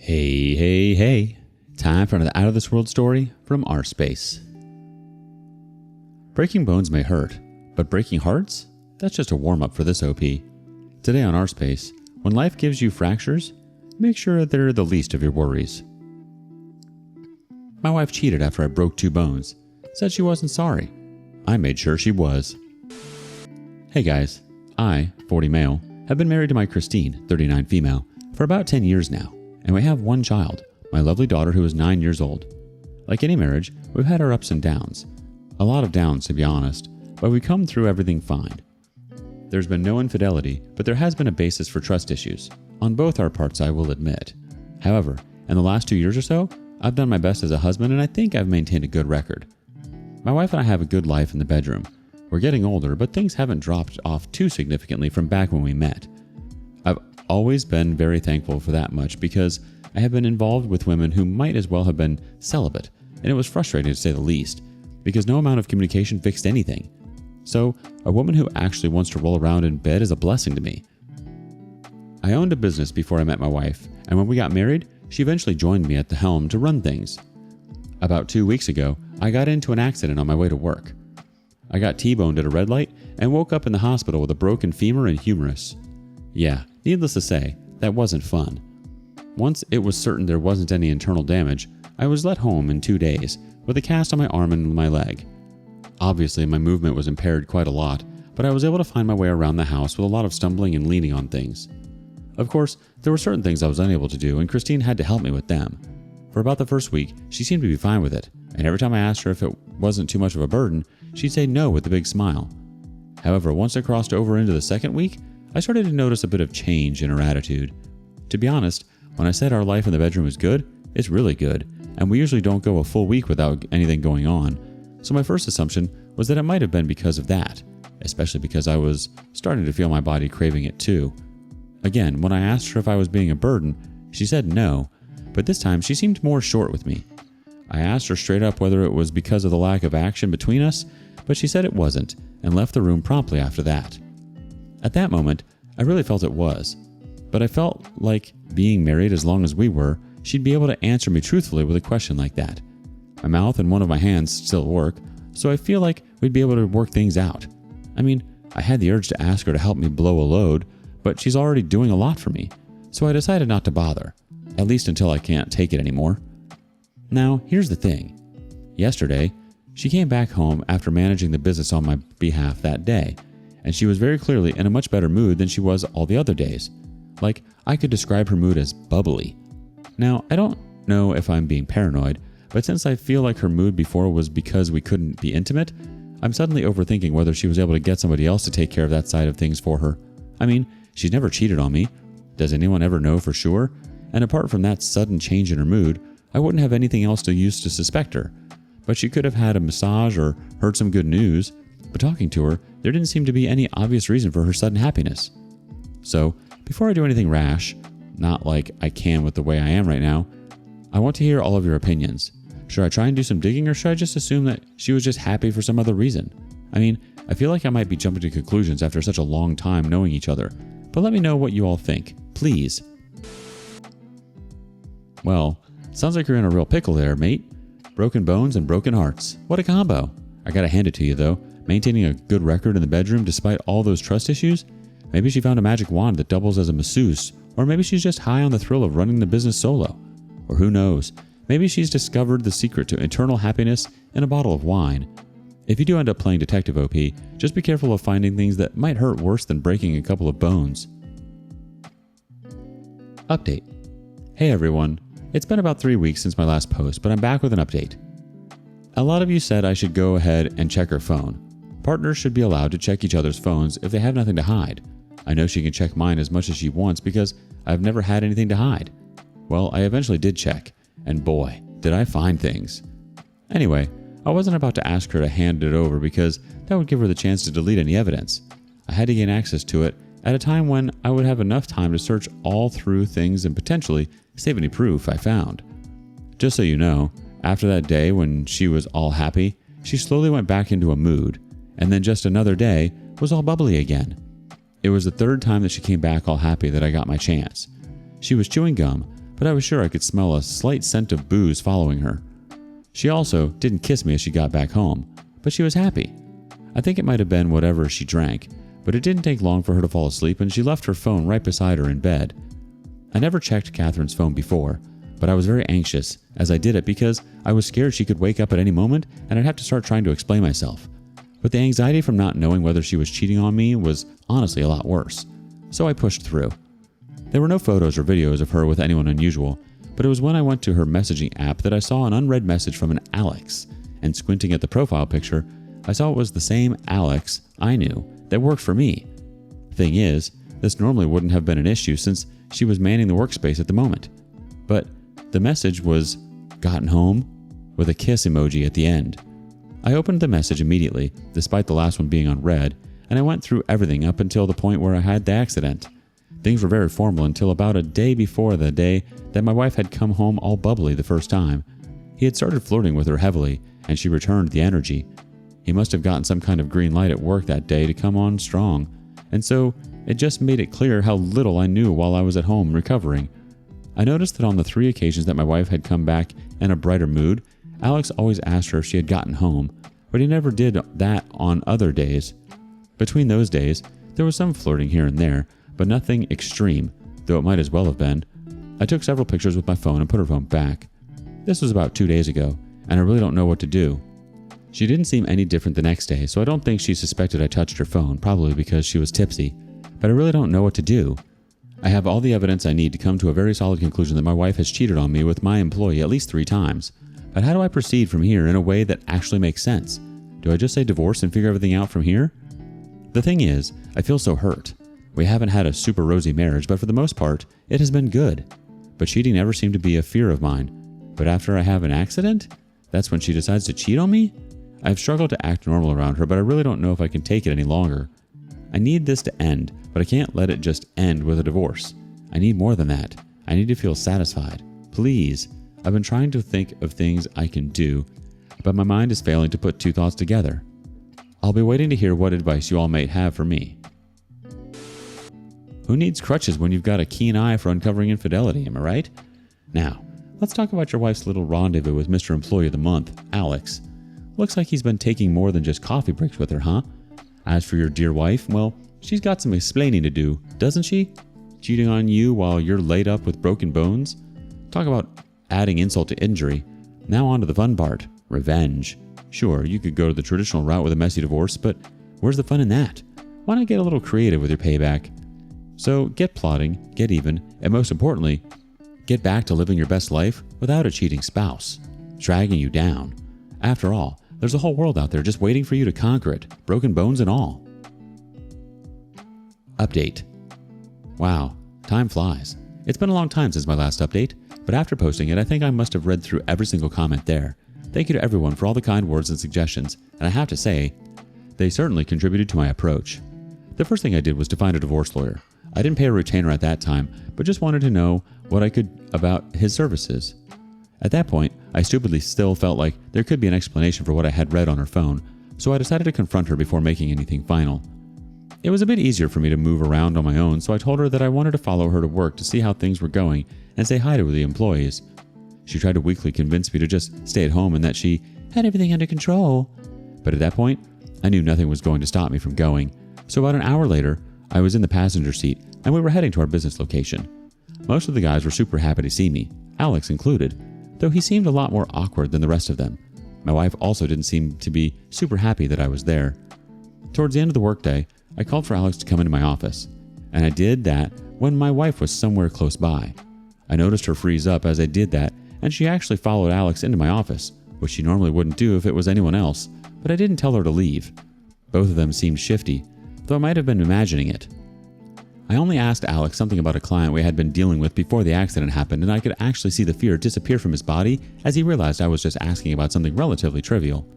Hey, hey, hey. Time for another Out of This World story from rSpace. Breaking bones may hurt, but breaking hearts? That's just a warm-up for this OP. Today on rSpace, when life gives you fractures, make sure that they're the least of your worries. My wife cheated after I broke 2 bones. Said she wasn't sorry. I made sure she was. Hey guys, I, 40 male, have been married to my Christine, 39 female, for about 10 years now. And we have 1 child, my lovely daughter who is 9 years old. Like any marriage, we've had our ups and downs. A lot of downs, to be honest, but we come through everything fine. There's been no infidelity, but there has been a basis for trust issues. On both our parts, I will admit. However, in the last 2 years or so, I've done my best as a husband and I think I've maintained a good record. My wife and I have a good life in the bedroom. We're getting older, but things haven't dropped off too significantly from back when we met. I've always been very thankful for that much because I have been involved with women who might as well have been celibate, and it was frustrating to say the least, because no amount of communication fixed anything. So, a woman who actually wants to roll around in bed is a blessing to me. I owned a business before I met my wife, and when we got married, she eventually joined me at the helm to run things. About 2 weeks ago, I got into an accident on my way to work. I got T-boned at a red light and woke up in the hospital with a broken femur and humerus. Yeah, needless to say, that wasn't fun. Once it was certain there wasn't any internal damage, I was let home in 2 days with a cast on my arm and my leg. Obviously, my movement was impaired quite a lot, but I was able to find my way around the house with a lot of stumbling and leaning on things. Of course, there were certain things I was unable to do, and Christine had to help me with them. For about the first week, she seemed to be fine with it, and every time I asked her if it wasn't too much of a burden, she'd say no with a big smile. However, once I crossed over into the second week, I started to notice a bit of change in her attitude. To be honest, when I said our life in the bedroom is good, it's really good, and we usually don't go a full week without anything going on, so my first assumption was that it might have been because of that, especially because I was starting to feel my body craving it too. Again, when I asked her if I was being a burden, she said no, but this time she seemed more short with me. I asked her straight up whether it was because of the lack of action between us, but she said it wasn't, and left the room promptly after that. At that moment, I really felt it was, but I felt like being married as long as we were, she'd be able to answer me truthfully with a question like that. My mouth and one of my hands still work, so I feel like we'd be able to work things out. I mean, I had the urge to ask her to help me blow a load, but she's already doing a lot for me, so I decided not to bother, at least until I can't take it anymore. Now, here's the thing. Yesterday, she came back home after managing the business on my behalf that day, and she was very clearly in a much better mood than she was all the other days. Like, I could describe her mood as bubbly. Now, I don't know if I'm being paranoid, but since I feel like her mood before was because we couldn't be intimate, I'm suddenly overthinking whether she was able to get somebody else to take care of that side of things for her. I mean, she's never cheated on me. Does anyone ever know for sure? And apart from that sudden change in her mood, I wouldn't have anything else to use to suspect her. But she could have had a massage or heard some good news, but talking to her, there didn't seem to be any obvious reason for her sudden happiness. So, before I do anything rash, not like I can with the way I am right now, I want to hear all of your opinions. Should I try and do some digging, or should I just assume that she was just happy for some other reason? I mean, I feel like I might be jumping to conclusions after such a long time knowing each other, but let me know what you all think, please. Well, sounds like you're in a real pickle there, mate. Broken bones and broken hearts. What a combo. I gotta hand it to you though. Maintaining a good record in the bedroom despite all those trust issues? Maybe she found a magic wand that doubles as a masseuse, or maybe she's just high on the thrill of running the business solo. Or who knows, maybe she's discovered the secret to eternal happiness in a bottle of wine. If you do end up playing Detective OP, just be careful of finding things that might hurt worse than breaking a couple of bones. Update. Hey everyone, it's been about 3 weeks since my last post, but I'm back with an update. A lot of you said I should go ahead and check her phone. Partners should be allowed to check each other's phones if they have nothing to hide. I know she can check mine as much as she wants because I've never had anything to hide. Well, I eventually did check, and boy, did I find things. Anyway, I wasn't about to ask her to hand it over because that would give her the chance to delete any evidence. I had to gain access to it at a time when I would have enough time to search all through things and potentially save any proof I found. Just so you know, after that day when she was all happy, she slowly went back into a mood, and then just another day was all bubbly again. It was the 3rd time that she came back all happy that I got my chance. She was chewing gum, but I was sure I could smell a slight scent of booze following her. She also didn't kiss me as she got back home, but she was happy. I think it might have been whatever she drank, but it didn't take long for her to fall asleep and she left her phone right beside her in bed. I never checked Catherine's phone before, but I was very anxious as I did it because I was scared she could wake up at any moment and I'd have to start trying to explain myself. But the anxiety from not knowing whether she was cheating on me was honestly a lot worse, so I pushed through. There were no photos or videos of her with anyone unusual, but it was when I went to her messaging app that I saw an unread message from an Alex, and squinting at the profile picture, I saw it was the same Alex I knew that worked for me. Thing is, this normally wouldn't have been an issue since she was manning the workspace at the moment. But the message was, "Gotten home?" with a kiss emoji at the end. I opened the message immediately, despite the last one being unread, and I went through everything up until the point where I had the accident. Things were very formal until about a day before the day that my wife had come home all bubbly the first time. He had started flirting with her heavily, and she returned the energy. He must have gotten some kind of green light at work that day to come on strong, and so it just made it clear how little I knew while I was at home recovering. I noticed that on the 3 occasions that my wife had come back in a brighter mood, Alex always asked her if she had gotten home, but he never did that on other days. Between those days, there was some flirting here and there, but nothing extreme, though it might as well have been. I took several pictures with my phone and put her phone back. This was about 2 days ago, and I really don't know what to do. She didn't seem any different the next day, so I don't think she suspected I touched her phone, probably because she was tipsy, but I really don't know what to do. I have all the evidence I need to come to a very solid conclusion that my wife has cheated on me with my employee at least 3 times. But how do I proceed from here in a way that actually makes sense? Do I just say divorce and figure everything out from here? The thing is, I feel so hurt. We haven't had a super rosy marriage, but for the most part, it has been good. But cheating never seemed to be a fear of mine. But after I have an accident, that's when she decides to cheat on me? I've struggled to act normal around her, but I really don't know if I can take it any longer. I need this to end, but I can't let it just end with a divorce. I need more than that. I need to feel satisfied. Please. I've been trying to think of things I can do, but my mind is failing to put 2 thoughts together. I'll be waiting to hear what advice you all might have for me. Who needs crutches when you've got a keen eye for uncovering infidelity, am I right? Now, let's talk about your wife's little rendezvous with Mr. Employee of the Month, Alex. Looks like he's been taking more than just coffee breaks with her, huh? As for your dear wife, well, she's got some explaining to do, doesn't she? Cheating on you while you're laid up with broken bones? Talk about adding insult to injury. Now on to the fun part, revenge. Sure, you could go to the traditional route with a messy divorce, but where's the fun in that? Why not get a little creative with your payback? So get plotting, get even, and most importantly, get back to living your best life without a cheating spouse, dragging you down. After all, there's a whole world out there just waiting for you to conquer it, broken bones and all. Update. Wow, time flies. It's been a long time since my last update, but after posting it, I think I must have read through every single comment there. Thank you to everyone for all the kind words and suggestions, and I have to say, they certainly contributed to my approach. The first thing I did was to find a divorce lawyer. I didn't pay a retainer at that time, but just wanted to know what I could about his services. At that point, I stupidly still felt like there could be an explanation for what I had read on her phone, so I decided to confront her before making anything final. It was a bit easier for me to move around on my own, so I told her that I wanted to follow her to work to see how things were going and say hi to the employees. She tried to weakly convince me to just stay at home and that she had everything under control. But at that point, I knew nothing was going to stop me from going, so about an hour later, I was in the passenger seat and we were heading to our business location. Most of the guys were super happy to see me, Alex included, though he seemed a lot more awkward than the rest of them. My wife also didn't seem to be super happy that I was there. Towards the end of the workday, I called for Alex to come into my office, and I did that when my wife was somewhere close by. I noticed her freeze up as I did that, and she actually followed Alex into my office, which she normally wouldn't do if it was anyone else, but I didn't tell her to leave. Both of them seemed shifty, though I might have been imagining it. I only asked Alex something about a client we had been dealing with before the accident happened, and I could actually see the fear disappear from his body as he realized I was just asking about something relatively trivial.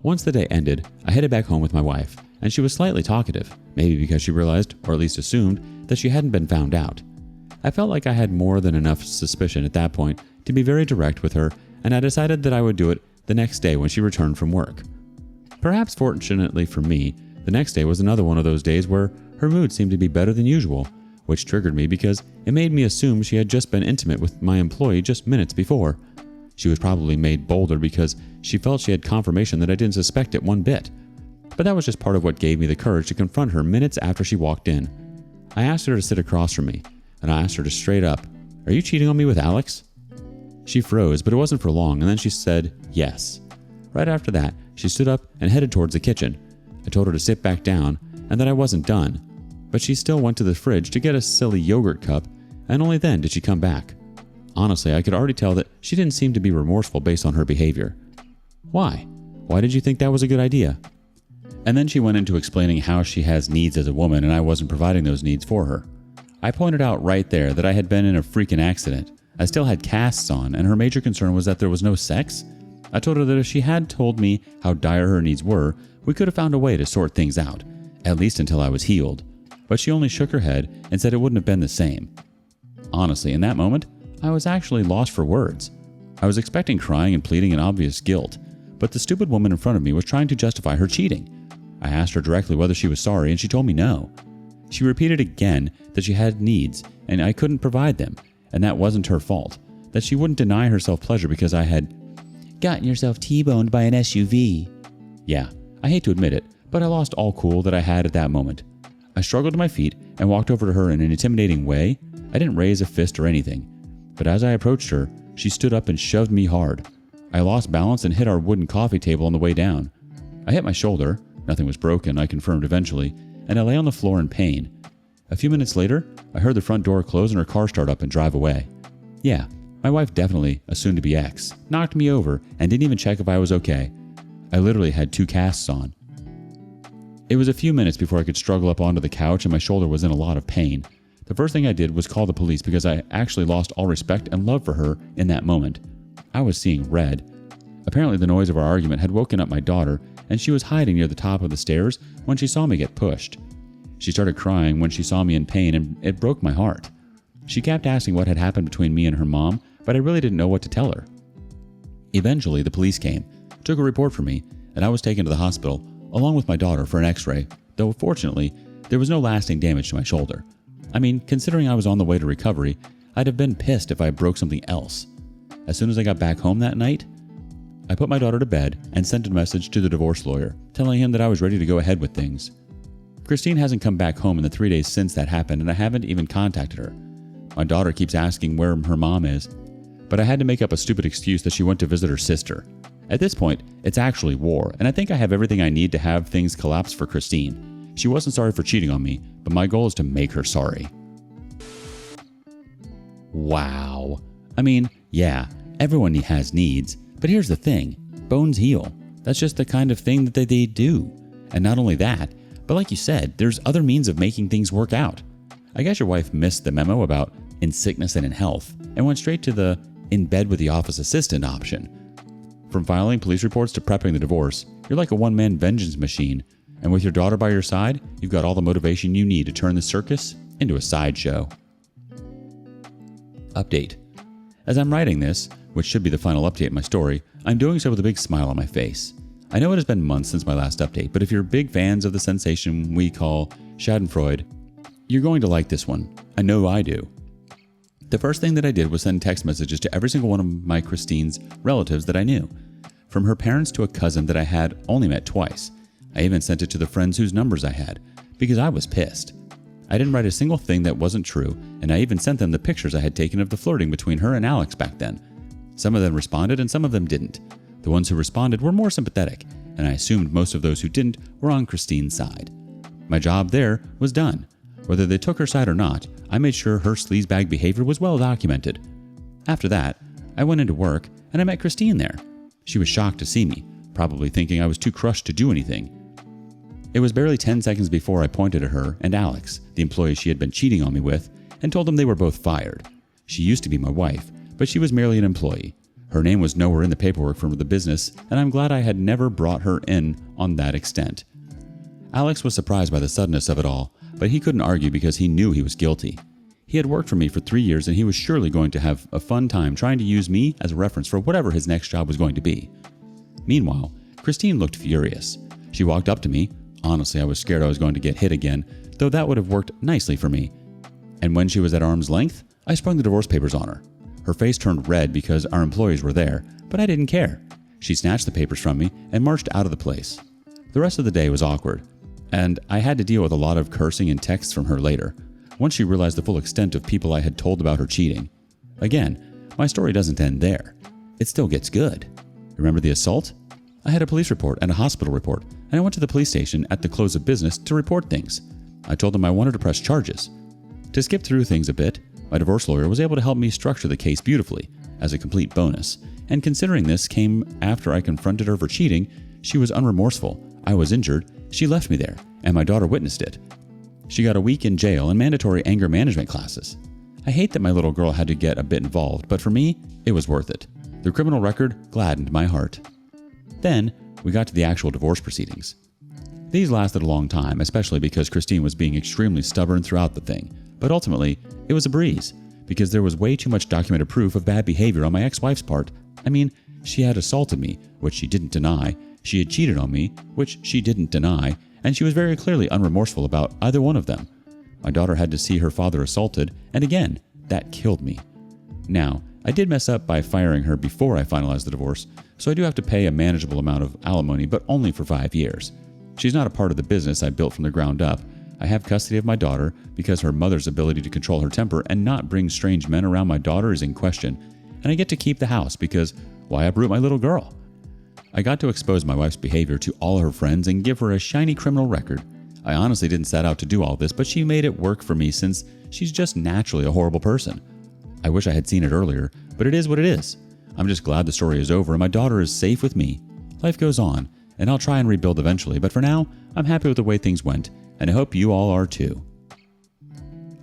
Once the day ended, I headed back home with my wife, and she was slightly talkative, maybe because she realized, or at least assumed, that she hadn't been found out. I felt like I had more than enough suspicion at that point to be very direct with her, and I decided that I would do it the next day when she returned from work. Perhaps fortunately for me, the next day was another one of those days where her mood seemed to be better than usual, which triggered me because it made me assume she had just been intimate with my employee just minutes before. She was probably made bolder because she felt she had confirmation that I didn't suspect it one bit. But that was just part of what gave me the courage to confront her minutes after she walked in. I asked her to sit across from me, and I asked her to straight up, "Are you cheating on me with Alex?" She froze, but it wasn't for long, and then she said yes. Right after that, she stood up and headed towards the kitchen. I told her to sit back down and that I wasn't done, but she still went to the fridge to get a silly yogurt cup, and only then did she come back. Honestly, I could already tell that she didn't seem to be remorseful based on her behavior. Why? Why did you think that was a good idea? And then she went into explaining how she has needs as a woman and I wasn't providing those needs for her. I pointed out right there that I had been in a freaking accident. I still had casts on, and her major concern was that there was no sex. I told her that if she had told me how dire her needs were, we could have found a way to sort things out, at least until I was healed. But she only shook her head and said it wouldn't have been the same. Honestly, in that moment, I was actually lost for words. I was expecting crying and pleading and obvious guilt, but the stupid woman in front of me was trying to justify her cheating. I asked her directly whether she was sorry, and she told me no. She repeated again that she had needs and I couldn't provide them, and that wasn't her fault, that she wouldn't deny herself pleasure because I had gotten yourself T-boned by an SUV. Yeah, I hate to admit it, but I lost all cool that I had at that moment. I struggled to my feet and walked over to her in an intimidating way. I didn't raise a fist or anything, but as I approached her, she stood up and shoved me hard. I lost balance and hit our wooden coffee table on the way down. I hit my shoulder. Nothing was broken, I confirmed eventually, and I lay on the floor in pain. A few minutes later, I heard the front door close and her car start up and drive away. Yeah, my wife definitely, a soon-to-be ex, knocked me over and didn't even check if I was okay. I literally had 2 casts on. It was a few minutes before I could struggle up onto the couch and my shoulder was in a lot of pain. The first thing I did was call the police because I actually lost all respect and love for her in that moment. I was seeing red. Apparently the noise of our argument had woken up my daughter, and she was hiding near the top of the stairs when she saw me get pushed. She started crying when she saw me in pain, and it broke my heart. She kept asking what had happened between me and her mom, but I really didn't know what to tell her. Eventually, the police came, took a report from me, and I was taken to the hospital, along with my daughter, for an x-ray, though fortunately, there was no lasting damage to my shoulder. I mean, considering I was on the way to recovery, I'd have been pissed if I broke something else. As soon as I got back home that night, I put my daughter to bed and sent a message to the divorce lawyer, telling him that I was ready to go ahead with things. Christine hasn't come back home in the 3 days since that happened, and I haven't even contacted her. My daughter keeps asking where her mom is, but I had to make up a stupid excuse that she went to visit her sister. At this point, it's actually war, and I think I have everything I need to have things collapse for Christine. She wasn't sorry for cheating on me, but my goal is to make her sorry. Wow. I mean, yeah, everyone has needs, but here's the thing. Bones heal. That's just the kind of thing that they do. And not only that, but like you said, there's other means of making things work out. I guess your wife missed the memo about in sickness and in health, and went straight to the in bed with the office assistant option. From filing police reports to prepping the divorce, you're like a one-man vengeance machine, and with your daughter by your side, you've got all the motivation you need to turn the circus into a sideshow. Update. As I'm writing this, which should be the final update in my story, I'm doing so with a big smile on my face. I know it has been months since my last update, but if you're big fans of the sensation we call Schadenfreude, you're going to like this one. I know I do. The first thing that I did was send text messages to every single one of my Christine's relatives that I knew, from her parents to a cousin that I had only met twice. I even sent it to the friends whose numbers I had, because I was pissed. I didn't write a single thing that wasn't true, and I even sent them the pictures I had taken of the flirting between her and Alex back then. Some of them responded and some of them didn't. The ones who responded were more sympathetic, and I assumed most of those who didn't were on Christine's side. My job there was done. Whether they took her side or not, I made sure her sleazebag behavior was well documented. After that, I went into work and I met Christine there. She was shocked to see me, probably thinking I was too crushed to do anything. It was barely 10 seconds before I pointed at her and Alex, the employee she had been cheating on me with, and told them they were both fired. She used to be my wife, but she was merely an employee. Her name was nowhere in the paperwork for the business, and I'm glad I had never brought her in on that extent. Alex was surprised by the suddenness of it all, but he couldn't argue because he knew he was guilty. He had worked for me for 3 years and he was surely going to have a fun time trying to use me as a reference for whatever his next job was going to be. Meanwhile, Christine looked furious. She walked up to me. Honestly, I was scared I was going to get hit again, though that would have worked nicely for me. And when she was at arm's length, I sprung the divorce papers on her. Her face turned red because our employees were there, but I didn't care. She snatched the papers from me and marched out of the place. The rest of the day was awkward, and I had to deal with a lot of cursing and texts from her later, once she realized the full extent of people I had told about her cheating. Again, my story doesn't end there. It still gets good. Remember the assault? I had a police report and a hospital report, and I went to the police station at the close of business to report things. I told them I wanted to press charges. To skip through things a bit, my divorce lawyer was able to help me structure the case beautifully, as a complete bonus, and considering this came after I confronted her for cheating, she was unremorseful, I was injured, she left me there, and my daughter witnessed it. She got a week in jail and mandatory anger management classes. I hate that my little girl had to get a bit involved, but for me, it was worth it. The criminal record gladdened my heart. Then, we got to the actual divorce proceedings. These lasted a long time, especially because Christine was being extremely stubborn throughout the thing, but ultimately, it was a breeze, because there was way too much documented proof of bad behavior on my ex-wife's part. I mean, she had assaulted me, which she didn't deny, she had cheated on me, which she didn't deny, and she was very clearly unremorseful about either one of them. My daughter had to see her father assaulted, and again, that killed me. Now, I did mess up by firing her before I finalized the divorce, so I do have to pay a manageable amount of alimony, but only for 5 years. She's not a part of the business I built from the ground up. I have custody of my daughter because her mother's ability to control her temper and not bring strange men around my daughter is in question, and I get to keep the house because why uproot my little girl? I got to expose my wife's behavior to all her friends and give her a shiny criminal record. I honestly didn't set out to do all this, but she made it work for me since she's just naturally a horrible person. I wish I had seen it earlier, but it is what it is. I'm just glad the story is over and my daughter is safe with me. Life goes on, and I'll try and rebuild eventually, but for now, I'm happy with the way things went, and I hope you all are too.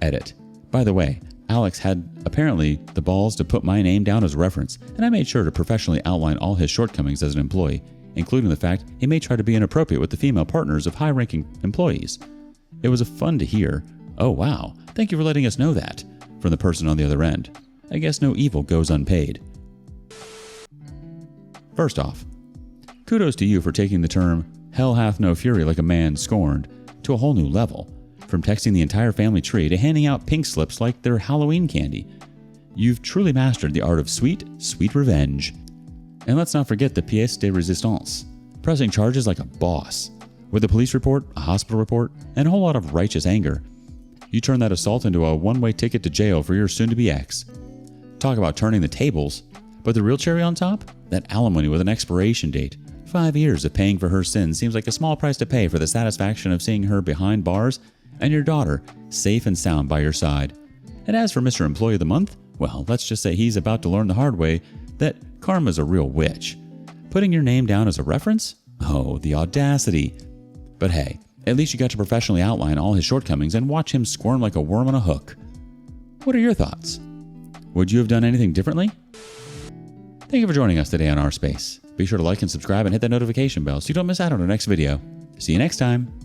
Edit. By the way, Alex had apparently the balls to put my name down as a reference, and I made sure to professionally outline all his shortcomings as an employee, including the fact he may try to be inappropriate with the female partners of high-ranking employees. It was fun to hear, "Oh wow, thank you for letting us know that," from the person on the other end. I guess no evil goes unpaid. First off, kudos to you for taking the term, "hell hath no fury like a man scorned," to a whole new level. From texting the entire family tree to handing out pink slips like they're Halloween candy. You've truly mastered the art of sweet, sweet revenge. And let's not forget the pièce de résistance, pressing charges like a boss. With a police report, a hospital report, and a whole lot of righteous anger, you turn that assault into a one-way ticket to jail for your soon-to-be ex. Talk about turning the tables. But the real cherry on top? That alimony with an expiration date. 5 years of paying for her sins seems like a small price to pay for the satisfaction of seeing her behind bars and your daughter safe and sound by your side. And as for Mr. Employee of the Month, well, let's just say he's about to learn the hard way that karma's a real witch. Putting your name down as a reference? Oh, the audacity. But hey, at least you got to professionally outline all his shortcomings and watch him squirm like a worm on a hook. What are your thoughts? Would you have done anything differently? Thank you for joining us today on rSpace. Be sure to like and subscribe and hit that notification bell so you don't miss out on our next video. See you next time.